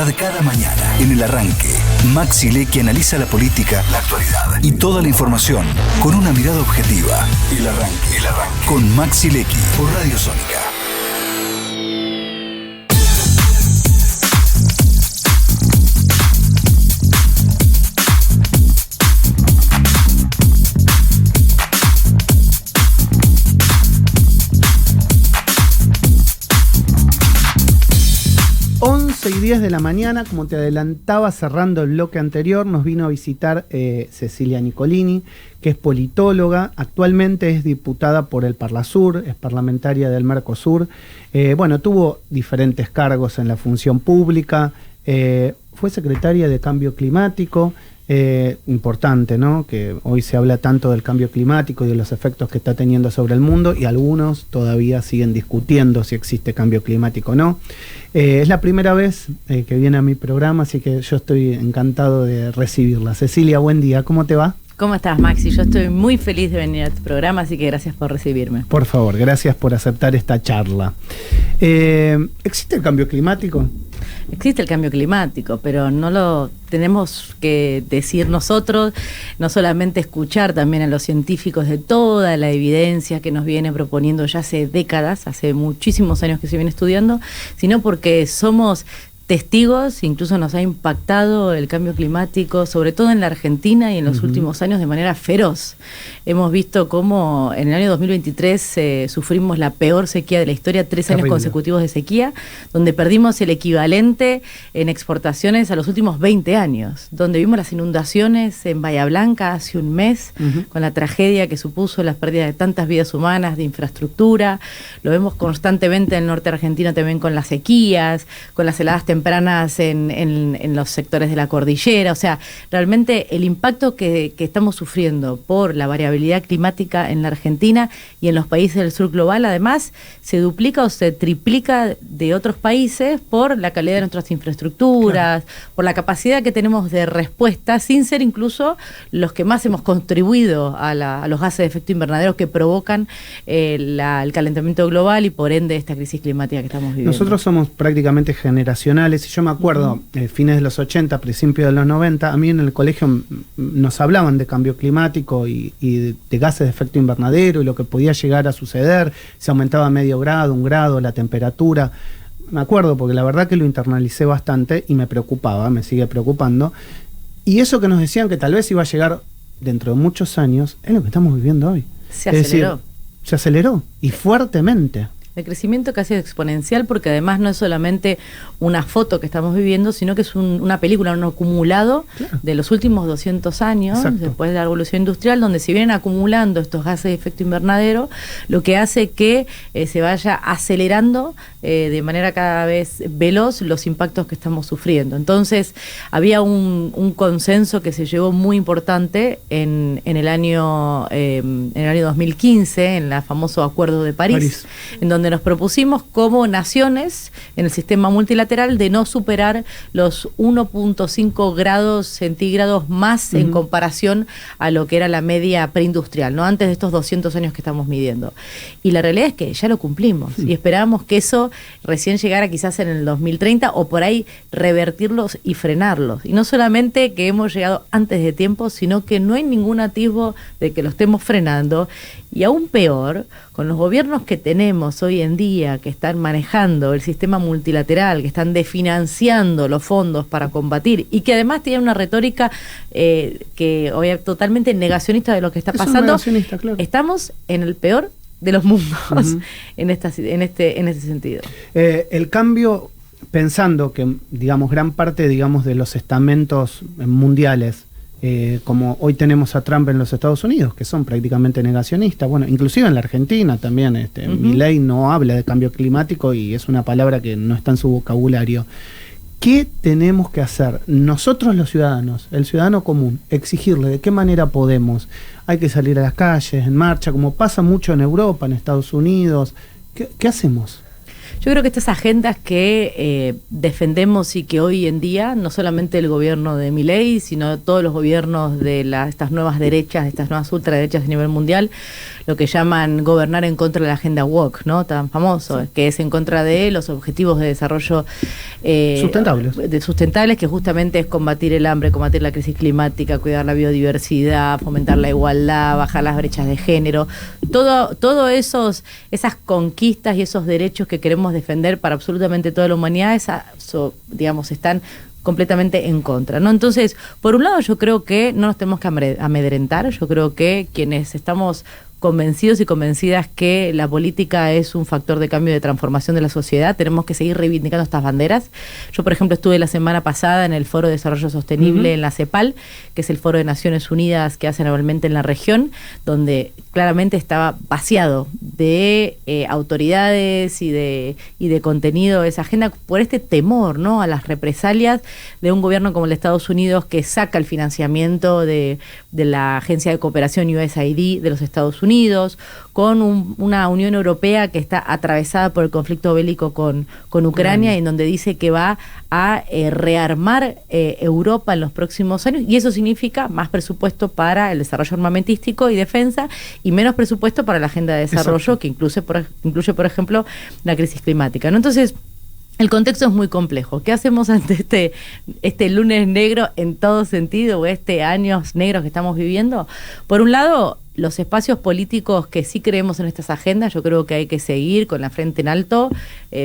verdad cada mañana. En El Arranque, Maxi Lecky analiza la política, la actualidad y toda la información con una mirada objetiva. El Arranque, con Maxi Lecky por Radio Sónica. Y 10 de la mañana, como te adelantaba cerrando el bloque anterior, nos vino a visitar Cecilia Nicolini, que es politóloga, actualmente es diputada por el Parlasur, es parlamentaria del Mercosur, tuvo diferentes cargos en la función pública, fue secretaria de Cambio Climático, importante, ¿no? Que hoy se habla tanto del cambio climático y de los efectos que está teniendo sobre el mundo, y algunos todavía siguen discutiendo si existe cambio climático o no. Es la primera vez que viene a mi programa, así que yo estoy encantado de recibirla. Cecilia, buen día, ¿cómo te va? ¿Cómo estás, Maxi? Yo estoy muy feliz de venir a tu programa, así que gracias por recibirme. Por favor, gracias por aceptar esta charla. ¿Existe el cambio climático? Existe el cambio climático, pero no lo tenemos que decir nosotros, no solamente escuchar también a los científicos de toda la evidencia que nos viene proponiendo ya hace décadas, hace muchísimos años que se viene estudiando, sino porque somos testigos, incluso nos ha impactado el cambio climático, sobre todo en la Argentina y en los últimos años de manera feroz. Hemos visto cómo en el año 2023 sufrimos la peor sequía de la historia, 3 años consecutivos de sequía, donde perdimos el equivalente en exportaciones a los últimos 20 años, donde vimos las inundaciones en Bahía Blanca hace un mes, con la tragedia que supuso la pérdida de tantas vidas humanas, de infraestructura. Lo vemos constantemente en el norte argentino también con las sequías, con las heladas tempranas en los sectores de la cordillera. O sea, realmente el impacto que estamos sufriendo por la variabilidad climática en la Argentina y en los países del sur global, además, se duplica o se triplica de otros países por la calidad de nuestras infraestructuras, por la capacidad que tenemos de respuesta, sin ser incluso los que más hemos contribuido a los gases de efecto invernadero que provocan el calentamiento global y por ende esta crisis climática que estamos viviendo. Nosotros somos prácticamente generacionales. Y yo me acuerdo, fines de los 80, principios de los 90, a mí en el colegio nos hablaban de cambio climático y de gases de efecto invernadero y lo que podía llegar a suceder, se aumentaba medio grado, 1 grado la temperatura. Me acuerdo porque la verdad que lo internalicé bastante y me preocupaba, me sigue preocupando. Y eso que nos decían que tal vez iba a llegar dentro de muchos años, es lo que estamos viviendo hoy. Se aceleró. Es decir, se aceleró y fuertemente. El crecimiento casi exponencial, porque además no es solamente una foto que estamos viviendo, sino que es una película, un acumulado de los últimos 200 años, después de la revolución industrial, donde se vienen acumulando estos gases de efecto invernadero, lo que hace que se vaya acelerando de manera cada vez veloz los impactos que estamos sufriendo. Entonces, había un consenso que se llevó muy importante en el año 2015, en el famoso Acuerdo de París. En donde nos propusimos como naciones en el sistema multilateral de no superar los 1.5 grados centígrados más en comparación a lo que era la media preindustrial, ¿no? Antes de estos 200 años que estamos midiendo. Y la realidad es que ya lo cumplimos y esperábamos que eso recién llegara quizás en el 2030 o por ahí revertirlos y frenarlos. Y no solamente que hemos llegado antes de tiempo, sino que no hay ningún atisbo de que lo estemos frenando. Y aún peor, con los gobiernos que tenemos hoy en día, que están manejando el sistema multilateral, que están desfinanciando los fondos para combatir y que además tienen una retórica que hoy es totalmente negacionista de lo que está pasando, claro. Estamos en el peor de los mundos en ese sentido. El cambio, pensando que, digamos, gran parte, digamos, de los estamentos mundiales, como hoy tenemos a Trump en los Estados Unidos, que son prácticamente negacionistas, bueno, inclusive en la Argentina también, Milei no habla de cambio climático y es una palabra que no está en su vocabulario. ¿Qué tenemos que hacer nosotros los ciudadanos, el ciudadano común, exigirle de qué manera podemos? Hay que salir a las calles, en marcha, como pasa mucho en Europa, en Estados Unidos. ¿Qué hacemos? Yo creo que estas agendas que defendemos y que hoy en día, no solamente el gobierno de Milei, sino todos los gobiernos de estas nuevas derechas, estas nuevas ultraderechas a nivel mundial, lo que llaman gobernar en contra de la agenda woke, ¿no? Tan famoso, sí, que es en contra de los objetivos de desarrollo sustentables, que justamente es combatir el hambre, combatir la crisis climática, cuidar la biodiversidad, fomentar la igualdad, bajar las brechas de género, todo esas conquistas y esos derechos que queremos defender para absolutamente toda la humanidad, digamos, están completamente en contra, ¿no? Entonces, por un lado, yo creo que no nos tenemos que amedrentar. Yo creo que quienes estamos convencidos y convencidas que la política es un factor de cambio y de transformación de la sociedad, tenemos que seguir reivindicando estas banderas. Yo, por ejemplo, estuve la semana pasada en el Foro de Desarrollo Sostenible en la CEPAL, que es el Foro de Naciones Unidas que hacen anualmente en la región, donde claramente estaba vaciado de autoridades y de contenido esa agenda por este temor, ¿no?, a las represalias de un gobierno como el de Estados Unidos, que saca el financiamiento de la Agencia de Cooperación USAID de los Estados Unidos, con una Unión Europea que está atravesada por el conflicto bélico con Ucrania, en donde dice que va a rearmar Europa en los próximos años, y eso significa más presupuesto para el desarrollo armamentístico y defensa, y menos presupuesto para la agenda de desarrollo. Exacto. Que incluye, por ejemplo, la crisis climática, ¿no? Entonces, el contexto es muy complejo. ¿Qué hacemos ante este lunes negro en todo sentido, o años negros que estamos viviendo? Por un lado, los espacios políticos que sí creemos en estas agendas, yo creo que hay que seguir con la frente en alto,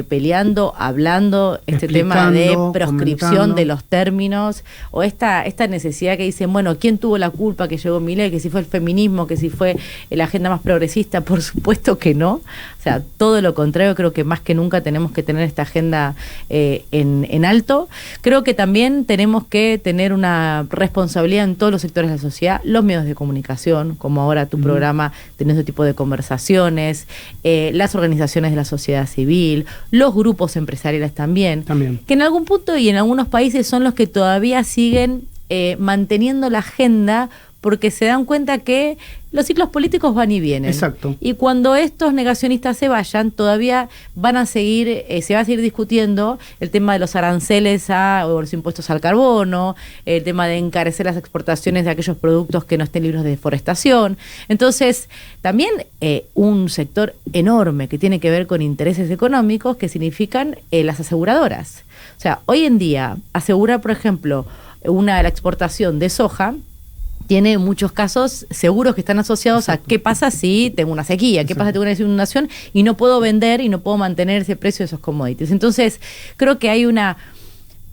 peleando, hablando, tema de proscripción comentando de los términos, o esta necesidad que dicen, bueno, ¿quién tuvo la culpa que llegó Milei? Que si fue el feminismo, que si fue la agenda más progresista. Por supuesto que no. O sea, todo lo contrario. Creo que más que nunca tenemos que tener esta agenda en alto. Creo que también tenemos que tener una responsabilidad en todos los sectores de la sociedad, los medios de comunicación, como ahora tu programa tenés ese tipo de conversaciones, las organizaciones de la sociedad civil, los grupos empresariales también, que en algún punto y en algunos países son los que todavía siguen manteniendo la agenda, porque se dan cuenta que los ciclos políticos van y vienen. Exacto. Y cuando estos negacionistas se vayan, todavía van a seguir, se va a seguir discutiendo el tema de los aranceles o los impuestos al carbono, el tema de encarecer las exportaciones de aquellos productos que no estén libres de deforestación. Entonces, también un sector enorme que tiene que ver con intereses económicos, que significan las aseguradoras. O sea, hoy en día, asegurar, por ejemplo, la exportación de soja, tiene en muchos casos seguros que están asociados. Exacto. A qué pasa si tengo una sequía, qué pasa si tengo una inundación y no puedo vender y no puedo mantener ese precio de esos commodities. Entonces, creo que hay una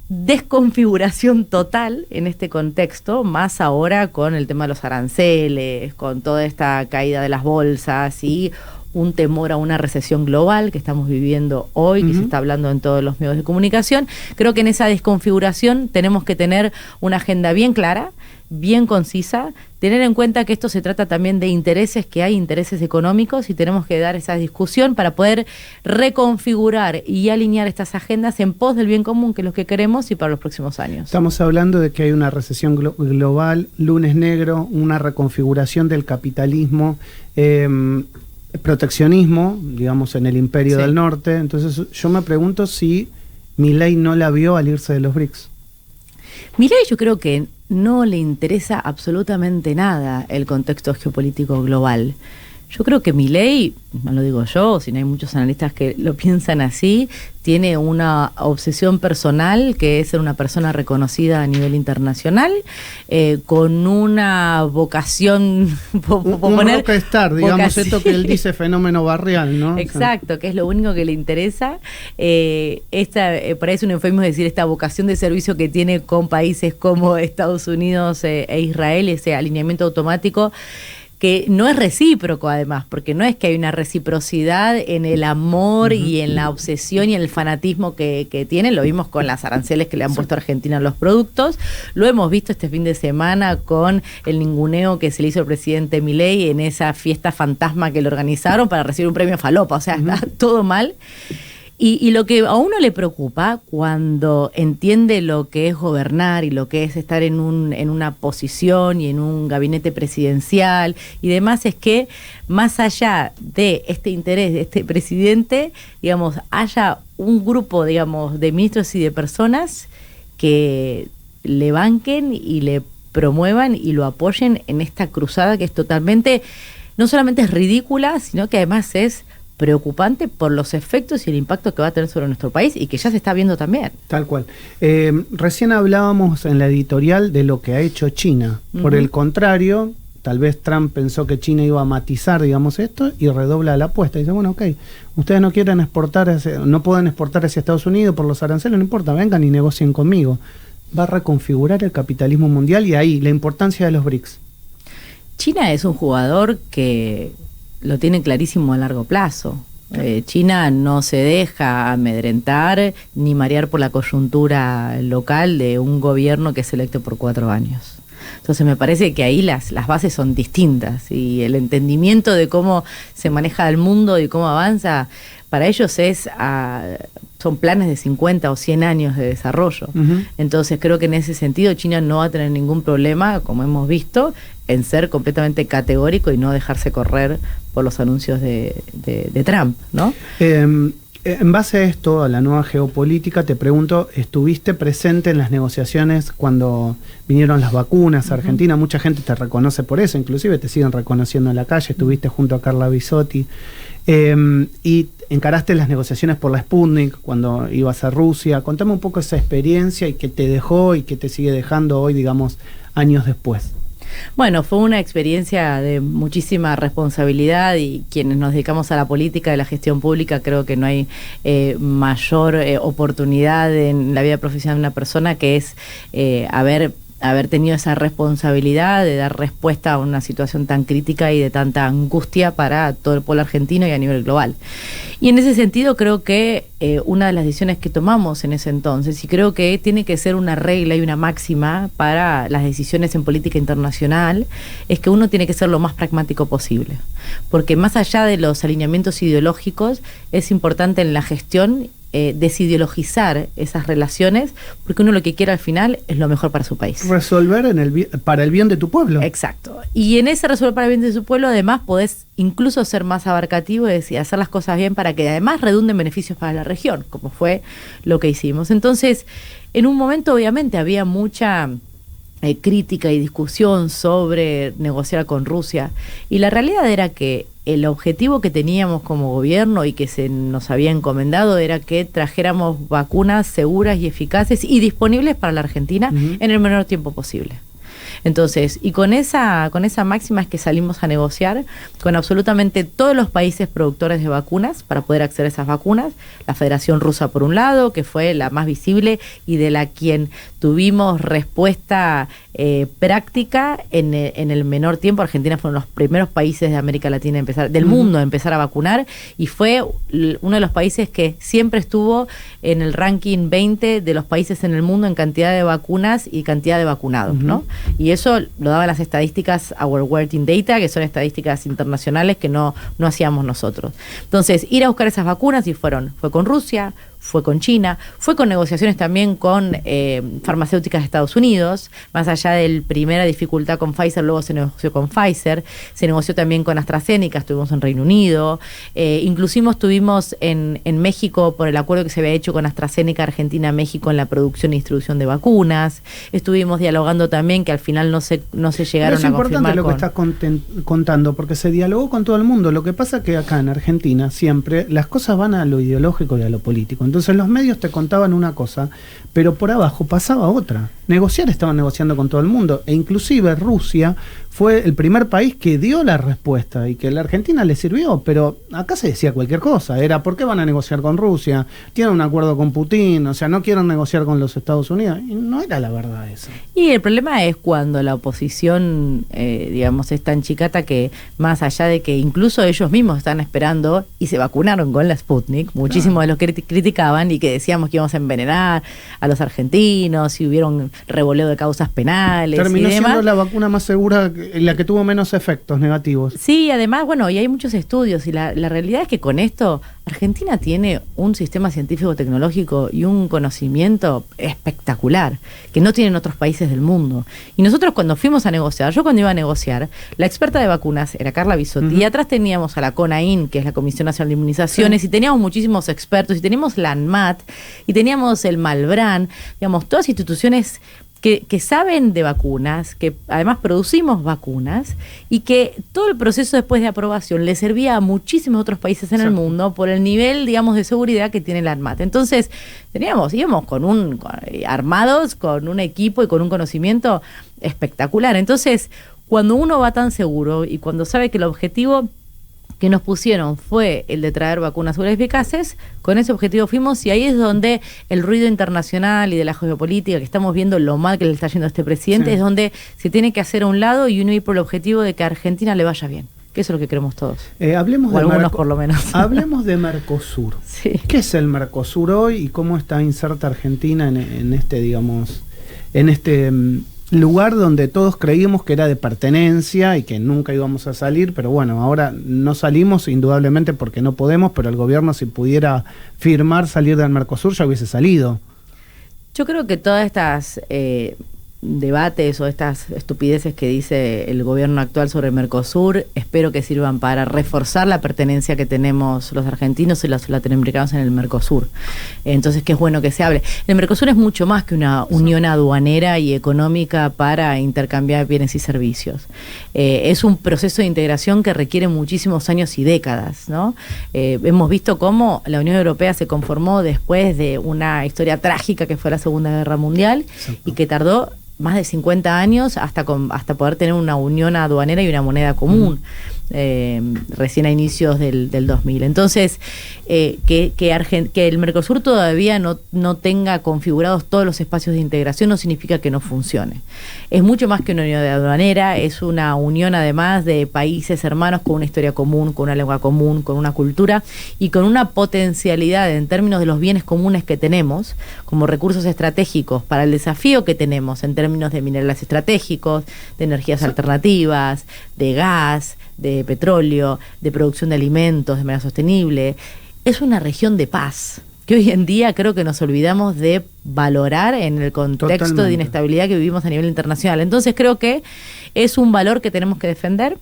desconfiguración total en este contexto, más ahora con el tema de los aranceles, con toda esta caída de las bolsas y un temor a una recesión global que estamos viviendo hoy, que se está hablando en todos los medios de comunicación. Creo que en esa desconfiguración tenemos que tener una agenda bien clara, bien concisa, tener en cuenta que esto se trata también de intereses, que hay intereses económicos, y tenemos que dar esa discusión para poder reconfigurar y alinear estas agendas en pos del bien común, que es lo que queremos y para los próximos años. Estamos hablando de que hay una recesión global, lunes negro, una reconfiguración del capitalismo, proteccionismo, digamos, en el imperio del norte. Entonces yo me pregunto si Milei no la vio al irse de los BRICS. Milei, yo creo que no le interesa absolutamente nada el contexto geopolítico global. Yo creo que Milei, no lo digo yo, sino hay muchos analistas que lo piensan así, tiene una obsesión personal, que es ser una persona reconocida a nivel internacional, con una vocación... un rockstar, digamos, esto que él dice fenómeno barrial, ¿no? Exacto, que es lo único que le interesa. Por ahí es un eufemismo decir esta vocación de servicio que tiene con países como Estados Unidos e Israel, ese alineamiento automático, que no es recíproco además, porque no es que hay una reciprocidad en el amor y en la obsesión y en el fanatismo que tienen. Lo vimos con las aranceles que le han puesto a Argentina a los productos, lo hemos visto este fin de semana con el ninguneo que se le hizo al presidente Milei en esa fiesta fantasma que le organizaron para recibir un premio falopa. O sea, está todo mal. Y lo que a uno le preocupa cuando entiende lo que es gobernar y lo que es estar en una posición y en un gabinete presidencial y demás, es que más allá de este interés de este presidente, digamos, haya un grupo, digamos, de ministros y de personas que le banquen y le promuevan y lo apoyen en esta cruzada que es totalmente, no solamente es ridícula, sino que además es preocupante por los efectos y el impacto que va a tener sobre nuestro país y que ya se está viendo también. Tal cual. Recién hablábamos en la editorial de lo que ha hecho China. Por el contrario, tal vez Trump pensó que China iba a matizar, digamos, esto y redobla la apuesta. Dice, bueno, ok, ustedes no quieren exportar, no pueden exportar hacia Estados Unidos por los aranceles, no importa, vengan y negocien conmigo. Va a reconfigurar el capitalismo mundial y ahí la importancia de los BRICS. China es un jugador que lo tiene clarísimo a largo plazo. China no se deja amedrentar ni marear por la coyuntura local de un gobierno que es electo por 4 años. Entonces me parece que ahí las bases son distintas y el entendimiento de cómo se maneja el mundo y cómo avanza, para ellos son planes de 50 o 100 años de desarrollo. Entonces creo que en ese sentido China no va a tener ningún problema, como hemos visto, en ser completamente categórico y no dejarse correr por los anuncios de Trump, ¿no? En base a esto, a la nueva geopolítica, te pregunto, ¿estuviste presente en las negociaciones cuando vinieron las vacunas a Argentina? Mucha gente te reconoce por eso, inclusive te siguen reconociendo en la calle, estuviste junto a Carla Bisotti, y encaraste las negociaciones por la Sputnik cuando ibas a Rusia. Contame un poco esa experiencia y qué te dejó y qué te sigue dejando hoy, digamos, años después. Bueno, fue una experiencia de muchísima responsabilidad y quienes nos dedicamos a la política y la gestión pública creo que no hay mayor oportunidad en la vida profesional de una persona que es haber tenido esa responsabilidad de dar respuesta a una situación tan crítica y de tanta angustia para todo el pueblo argentino y a nivel global. Y en ese sentido creo que una de las decisiones que tomamos en ese entonces, y creo que tiene que ser una regla y una máxima para las decisiones en política internacional, es que uno tiene que ser lo más pragmático posible. Porque más allá de los alineamientos ideológicos, es importante en la gestión desideologizar esas relaciones, porque uno lo que quiere al final es lo mejor para su país. Resolver para el bien de tu pueblo. Exacto. Y en ese resolver para el bien de su pueblo, además, podés incluso ser más abarcativo y hacer las cosas bien para que además redunden beneficios para la región, como fue lo que hicimos. Entonces, en un momento obviamente había mucha crítica y discusión sobre negociar con Rusia, y la realidad era que el objetivo que teníamos como gobierno y que se nos había encomendado era que trajéramos vacunas seguras y eficaces y disponibles para la Argentina en el menor tiempo posible. Entonces, y con esa máxima es que salimos a negociar con absolutamente todos los países productores de vacunas para poder acceder a esas vacunas. La Federación Rusa por un lado, que fue la más visible y de la quien tuvimos respuesta práctica en el menor tiempo. Argentina fue uno de los primeros países de América Latina del mundo a empezar a vacunar, y fue uno de los países que siempre estuvo en el ranking 20 de los países en el mundo en cantidad de vacunas y cantidad de vacunados, ¿no? Y eso lo daban las estadísticas Our Working Data, que son estadísticas internacionales que no hacíamos nosotros. Entonces, ir a buscar esas vacunas, y fue con Rusia, fue con China, fue con negociaciones también con farmacéuticas de Estados Unidos, más allá de la primera dificultad con Pfizer, luego se negoció con Pfizer, se negoció también con AstraZeneca, estuvimos en Reino Unido, inclusive estuvimos en México por el acuerdo que se había hecho con AstraZeneca, Argentina, México en la producción y distribución de vacunas, estuvimos dialogando también, que al final no se llegaron a confirmar. Es importante lo que estás contando, porque se dialogó con todo el mundo. Lo que pasa es que acá en Argentina siempre las cosas van a lo ideológico y a lo político. Entonces los medios te contaban una cosa, pero por abajo pasaba otra. Estaban negociando con todo el mundo, e inclusive Rusia fue el primer país que dio la respuesta y que a la Argentina le sirvió, pero acá se decía cualquier cosa. Era, ¿por qué van a negociar con Rusia? Tienen un acuerdo con Putin, o sea, no quieren negociar con los Estados Unidos. Y no era la verdad eso. Y el problema es cuando la oposición, digamos, es tan chicata que, más allá de que incluso ellos mismos están esperando y se vacunaron con la Sputnik, muchísimos de los que criticaban y que decíamos que íbamos a envenenar a los argentinos y hubieron revoleo de causas penales. Terminó y demás. siendo la vacuna más segura, la que tuvo menos efectos negativos. Sí, además, bueno, y hay muchos estudios, y la realidad es que con esto Argentina tiene un sistema científico-tecnológico y un conocimiento espectacular que no tienen otros países del mundo. Y nosotros cuando fuimos a negociar, yo cuando iba a negociar, la experta de vacunas era Carla Bisotti, y atrás teníamos a la CONAIN, que es la Comisión Nacional de Inmunizaciones, y teníamos muchísimos expertos, y teníamos la ANMAT, y teníamos el Malbrán, digamos, todas instituciones que saben de vacunas, que además producimos vacunas, y que todo el proceso después de aprobación le servía a muchísimos otros países en el mundo por el nivel, digamos, de seguridad que tiene la ANMAT. Entonces, íbamos armados con un equipo y con un conocimiento espectacular. Entonces, cuando uno va tan seguro y cuando sabe que el objetivo que nos pusieron fue el de traer vacunas seguras y eficaces, con ese objetivo fuimos, y ahí es donde el ruido internacional y de la geopolítica, que estamos viendo lo mal que le está yendo a este presidente, es donde se tiene que hacer a un lado y uno ir por el objetivo de que a Argentina le vaya bien, que eso es lo que queremos todos. Hablemos o algunos por lo menos. Hablemos de Mercosur. Sí. ¿Qué es el Mercosur hoy y cómo está inserta Argentina en este, digamos, en este lugar donde todos creíamos que era de pertenencia y que nunca íbamos a salir, pero bueno, ahora no salimos indudablemente porque no podemos, pero el gobierno, si pudiera firmar salir del Mercosur, ya hubiese salido? Yo creo que todas estas debates o estas estupideces que dice el gobierno actual sobre Mercosur, espero que sirvan para reforzar la pertenencia que tenemos los argentinos y los latinoamericanos en el Mercosur. Entonces, que es bueno que se hable. El Mercosur es mucho más que una unión aduanera y económica para intercambiar bienes y servicios. Es un proceso de integración que requiere muchísimos años y décadas, ¿no? Hemos visto cómo la Unión Europea se conformó después de una historia trágica que fue la Segunda Guerra Mundial. Exacto. Y que tardó más de 50 años hasta poder tener una unión aduanera y una moneda común, recién a inicios del 2000. Entonces, que el Mercosur todavía no tenga configurados todos los espacios de integración no significa que no funcione. Es mucho más que una unión aduanera, es una unión además de países hermanos con una historia común, con una lengua común, con una cultura y con una potencialidad en términos de los bienes comunes que tenemos como recursos estratégicos para el desafío que tenemos en términos de minerales estratégicos, de energías alternativas, de gas, de petróleo, de producción de alimentos de manera sostenible. Es una región de paz que hoy en día creo que nos olvidamos de valorar en el contexto de inestabilidad que vivimos a nivel internacional. Entonces creo que es un valor que tenemos que defender.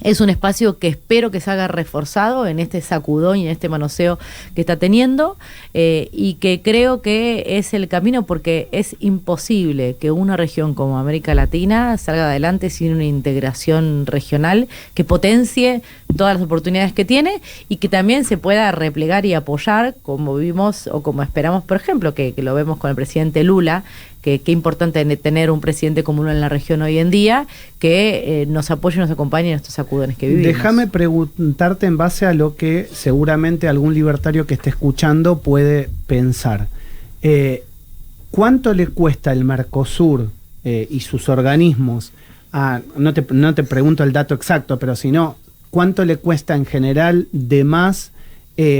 Es un espacio que espero que se haga reforzado en este sacudón y en este manoseo que está teniendo, y que creo que es el camino, porque es imposible que una región como América Latina salga adelante sin una integración regional que potencie todas las oportunidades que tiene y que también se pueda replegar y apoyar, como vimos o como esperamos, por ejemplo, que lo vemos con el presidente Lula, que qué importante tener un presidente como uno en la región hoy en día, que nos apoye y nos acompañe en estos sacudones que vivimos. Déjame preguntarte en base a lo que seguramente algún libertario que esté escuchando puede pensar. ¿Cuánto le cuesta el Mercosur y sus organismos? No te pregunto el dato exacto, pero si no, ¿cuánto le cuesta en general de más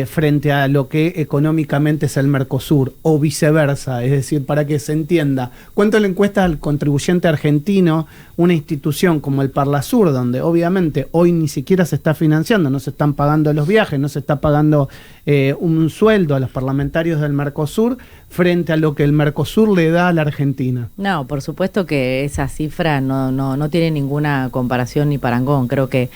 frente a lo que económicamente es el Mercosur, o viceversa? Es decir, para que se entienda, ¿cuánto le cuesta al contribuyente argentino una institución como el Parlasur, donde obviamente hoy ni siquiera se está financiando, no se están pagando los viajes, no se está pagando un sueldo a los parlamentarios del Mercosur, frente a lo que el Mercosur le da a la Argentina? No, por supuesto que esa cifra no tiene ninguna comparación ni parangón. Creo que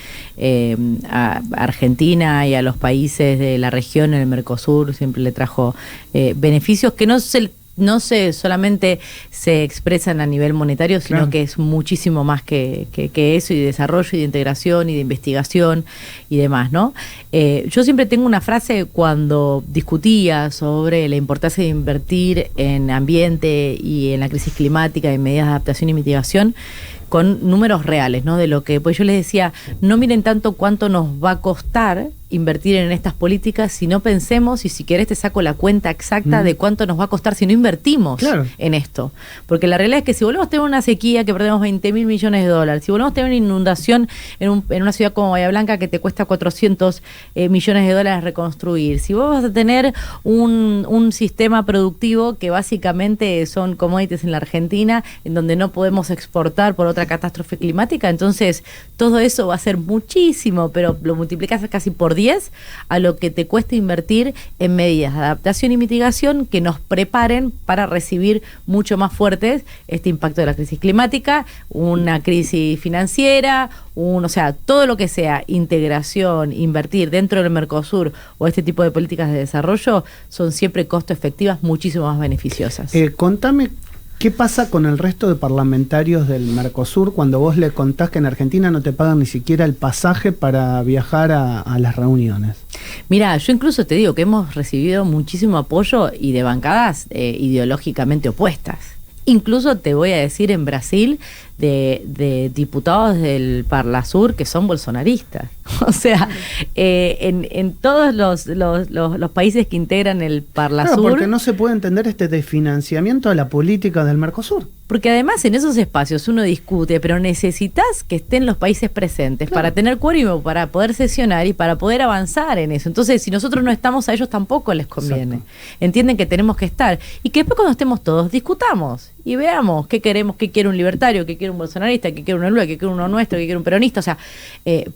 a Argentina y a los países de la región, el Mercosur siempre le trajo beneficios que no solamente se expresan a nivel monetario, sino claro, que es muchísimo más que eso, y de desarrollo y de integración y de investigación y demás, ¿no? Yo siempre tengo una frase cuando discutía sobre la importancia de invertir en ambiente y en la crisis climática y medidas de adaptación y mitigación, con números reales, ¿no? De lo que, pues yo les decía, no miren tanto cuánto nos va a costar invertir en estas políticas, si no pensemos, y si querés te saco la cuenta exacta de cuánto nos va a costar si no invertimos en esto. Porque la realidad es que si volvemos a tener una sequía que perdemos 20.000 millones de dólares, si volvemos a tener una inundación en una ciudad como Bahía Blanca que te cuesta 400 millones de dólares reconstruir, si vos vas a tener un sistema productivo que básicamente son commodities en la Argentina, en donde no podemos exportar por otra catástrofe climática, entonces todo eso va a ser muchísimo, pero lo multiplicás casi por por 10 a lo que te cuesta invertir en medidas de adaptación y mitigación que nos preparen para recibir mucho más fuertes este impacto de la crisis climática, una crisis financiera, o sea, todo lo que sea integración, invertir dentro del Mercosur o este tipo de políticas de desarrollo son siempre costo efectivas muchísimo más beneficiosas. Contame, ¿qué pasa con el resto de parlamentarios del Mercosur cuando vos le contás que en Argentina no te pagan ni siquiera el pasaje para viajar a las reuniones? Mira, yo incluso te digo que hemos recibido muchísimo apoyo y de bancadas ideológicamente opuestas. Incluso te voy a decir en Brasil de diputados del Parlasur que son bolsonaristas. O sea, en todos los países que integran el Parlasur... Claro, porque no se puede entender este desfinanciamiento de la política del Mercosur. Porque además en esos espacios uno discute, pero necesitas que estén los países presentes, claro, para tener quórum, para poder sesionar y para poder avanzar en eso. Entonces, si nosotros no estamos, a ellos tampoco les conviene. Exacto. Entienden que tenemos que estar. Y que después cuando estemos todos, discutamos y veamos qué queremos, qué quiere un libertario, qué quiere un bolsonarista, qué quiere un Lula, qué quiere uno nuestro, qué quiere un peronista. O sea,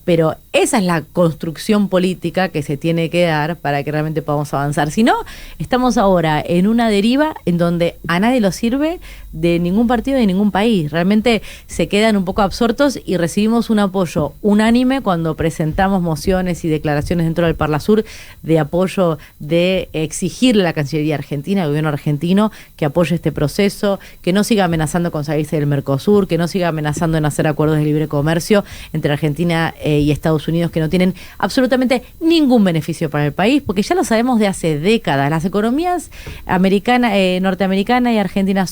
pero esa es la construcción política que se tiene que dar para que realmente podamos avanzar. Si no, estamos ahora en una deriva en donde a nadie lo sirve de ningún partido de ningún país. Realmente se quedan un poco absortos y recibimos un apoyo unánime cuando presentamos mociones y declaraciones dentro del Parlasur de apoyo, de exigirle a la Cancillería Argentina, al gobierno argentino, que apoye este proceso, que no siga amenazando con salirse del Mercosur, que no siga amenazando en hacer acuerdos de libre comercio entre Argentina y Estados Unidos que no tienen absolutamente ningún beneficio para el país, porque ya lo sabemos de hace décadas. Las economías norteamericana y argentina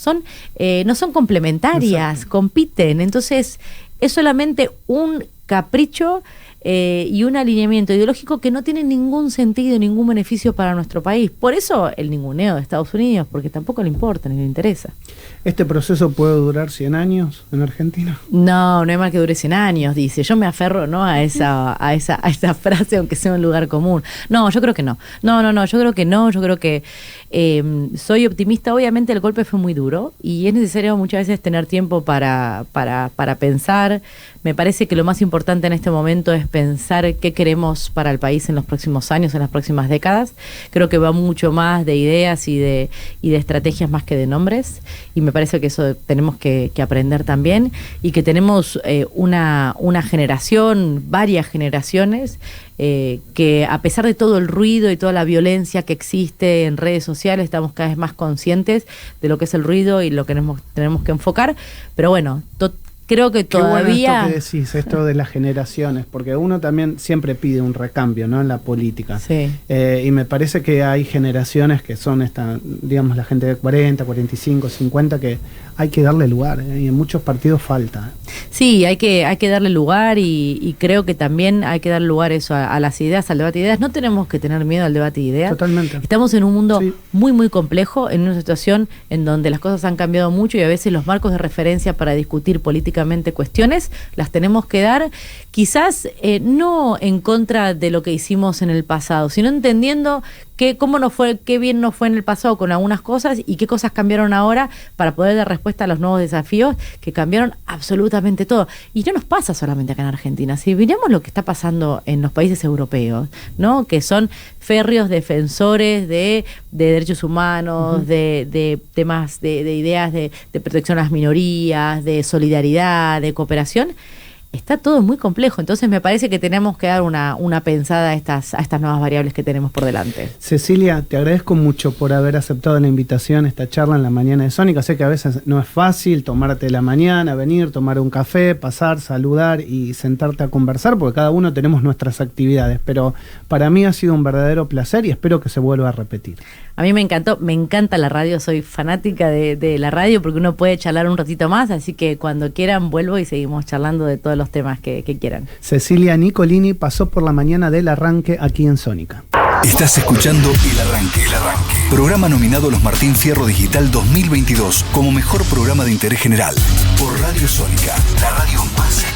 no son complementarias. Exacto. Compiten. Entonces, es solamente un capricho y un alineamiento ideológico que no tiene ningún sentido, ningún beneficio para nuestro país. Por eso el ninguneo de Estados Unidos, porque tampoco le importa ni le interesa. ¿Este proceso puede durar 100 años en Argentina? No hay mal que dure 100 años, dice. Yo me aferro, ¿no?, a esa frase, aunque sea un lugar común. No, yo creo que no. No, yo creo que no. Yo creo que soy optimista. Obviamente el golpe fue muy duro y es necesario muchas veces tener tiempo para pensar. Me parece que lo más importante en este momento es pensar qué queremos para el país en los próximos años, en las próximas décadas. Creo que va mucho más de ideas y de estrategias más que de nombres, y me parece que eso tenemos que aprender también, y que tenemos una generación, varias generaciones, que a pesar de todo el ruido y toda la violencia que existe en redes sociales, estamos cada vez más conscientes de lo que es el ruido y lo que tenemos que enfocar. Pero bueno, creo que todavía... Qué bueno esto que decís, esto de las generaciones, porque uno también siempre pide un recambio, ¿no?, en la política. Sí. Y me parece que hay generaciones que son digamos, la gente de 40, 45, 50, que hay que darle lugar, y en muchos partidos falta. Sí, hay que darle lugar, y creo que también hay que dar lugar eso a las ideas, al debate de ideas. No tenemos que tener miedo al debate de ideas. Totalmente. Estamos en un mundo muy, muy complejo, en una situación en donde las cosas han cambiado mucho y a veces los marcos de referencia para discutir políticamente cuestiones las tenemos que dar, quizás no en contra de lo que hicimos en el pasado, sino entendiendo cómo nos fue, qué bien nos fue en el pasado con algunas cosas y qué cosas cambiaron ahora para poder dar respuesta a los nuevos desafíos que cambiaron absolutamente todo. Y no nos pasa solamente acá en Argentina. Si miramos lo que está pasando en los países europeos, ¿no?, que son férreos defensores de derechos humanos, de temas, de ideas de protección a las minorías, de solidaridad, de cooperación, está todo muy complejo. Entonces me parece que tenemos que dar una pensada a estas nuevas variables que tenemos por delante. Cecilia, te agradezco mucho por haber aceptado la invitación a esta charla en la mañana de Sónica. Sé que a veces no es fácil tomarte la mañana, venir, tomar un café, pasar, saludar y sentarte a conversar, porque cada uno tenemos nuestras actividades, pero para mí ha sido un verdadero placer y espero que se vuelva a repetir. A mí me encantó, me encanta la radio, soy fanática de la radio porque uno puede charlar un ratito más, así que cuando quieran vuelvo y seguimos charlando de todos los temas que quieran. Cecilia Nicolini pasó por la mañana del arranque aquí en Sónica. Estás escuchando El Arranque, programa nominado a los Martín Fierro Digital 2022 como mejor programa de interés general por Radio Sónica, la radio más